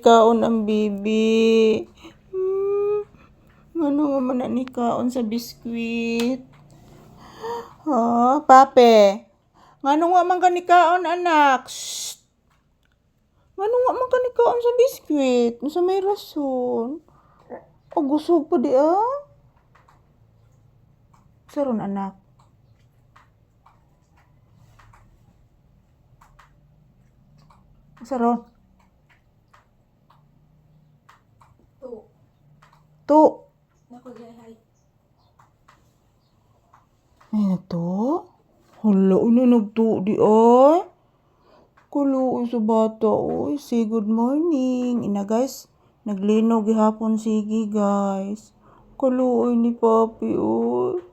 Kaon ang bibi. Ano nga man ni kaon sa biskwit? Ha, pape. Ngano nga man ka ni kaon, anak? Shh. Ngano nga man ka ni kaon sa biskwit? Sa may rason. O gusog pa di Saron, anak. Saron. Tu. Ay, nagto? Hala, nagto di ay. Kaluoy sa bata, oy. Say good morning. Ina, guys. Naglinog gihapon sige, guys. Kaluoy ni Papi, oy.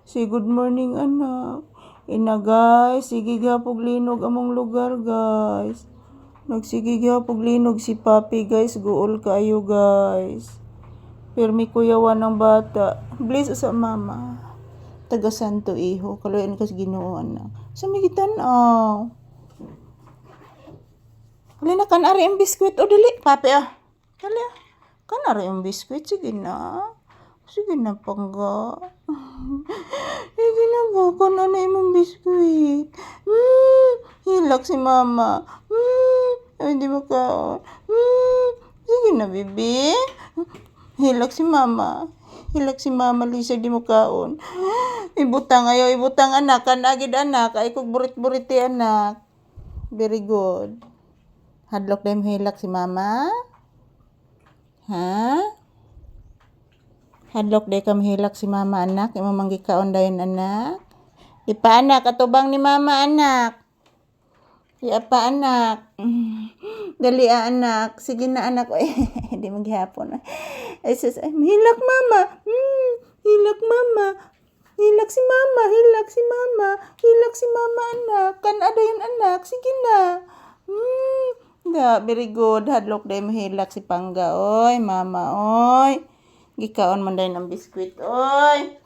Say good morning, anak. Ina, guys. Sige gihapon linog among lugar, guys. Nagsige gihapon linog si Papi, guys. Guol kayo, guys. Pirmi kuyawan ng bata. Bless sa mama. Taga Santo Iho. Kaluoy kas Ginoo, anak. Sa migitan, Hali na, kanari ang biskwit. O, dali. Papi, Hali, kanari ang biskwit. Sige na. Sige na, pangga. Sige na ba? Kanari ang biskwit. Hilak si mama. Ay, di ba kaon? Sige na, bibi. Hilak si mama. Hilak si mama, Lisa, di mo kaon. Ibutang ayo, ibutang anak. Kanagid anak. Ay, kog burit-buriti anak. Very good. Hadlok dem hilak si mama? Ha? Hadlok de kam hilak si mama, anak? Imo manggi kaon dayon, anak? Di pa, anak? Atubang ni mama, anak? Di pa, anak? Dali, anak. Sige na, anak. Di maghihapon. Ay, hilak mama. Hilak mama. Hilak si mama. Hilak si mama. Hilak si mama, anak. Kanada yun, anak. Sige na. Very good. Hadlok day mahilak si Pangga. Oy, mama, oy. Gikaon man day ng biskwit, oy.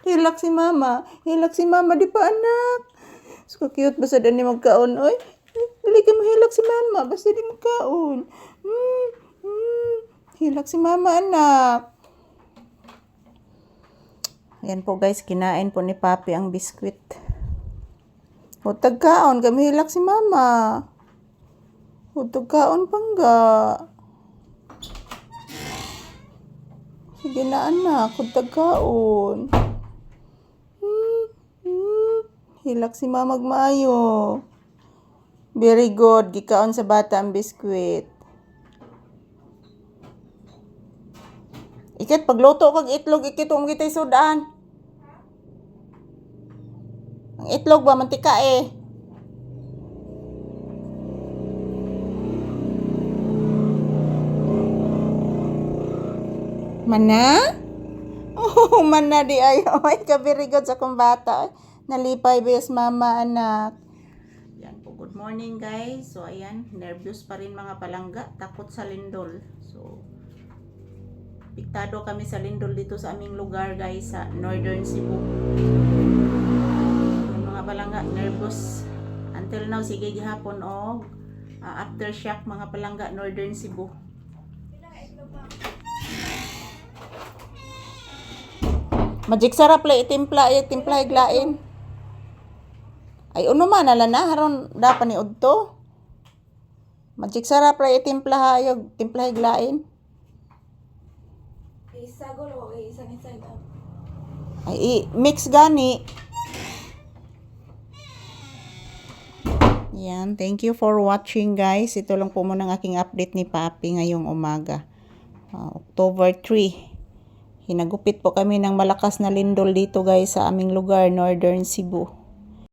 Hilak si mama. Hilak si mama, di pa, anak. So, cute basta din ni magkaon, oy. Dili ka mahilak si mama, basta di magkaon. Hilak si mama, anak. Yan po, guys, kinain po ni Papi ang biskwit. O, tagkaon, kami hilak si mama. Hutog kaon, Pangga. Sige na, anak. Hutog kaon. Hilak si mamag maayo. Very good. Gikaon sa bata ang biskwit. Ikit, pagluto kag itlog, ikit umgitay sudaan. Ang itlog ba, mantika Mana? Oh, mana di ay. Ay, very good sa kong bata. Nalipay bes mama, anak. Yan po. Good morning, guys. So, ayan. Nervous pa rin mga palangga. Takot sa lindol. So, piktado kami sa lindol dito sa aming lugar, guys. Sa Northern Cebu. Yung mga palangga, nervous. Until now, sige gihapon aftershock mga palangga, Northern Cebu. Magic sarap lay itimpla iglain. Ay uno man ala na haron dapat ni udto. Magic sarap lay itimpla hayog timpla iglain. Isagol o isang inside out. Ay mix gani. Yan, thank you for watching, guys. Ito lang po muna ang aking update ni Papi ngayong umaga. October 3. Hinagupit po kami ng malakas na lindol dito, guys, sa aming lugar, Northern Cebu.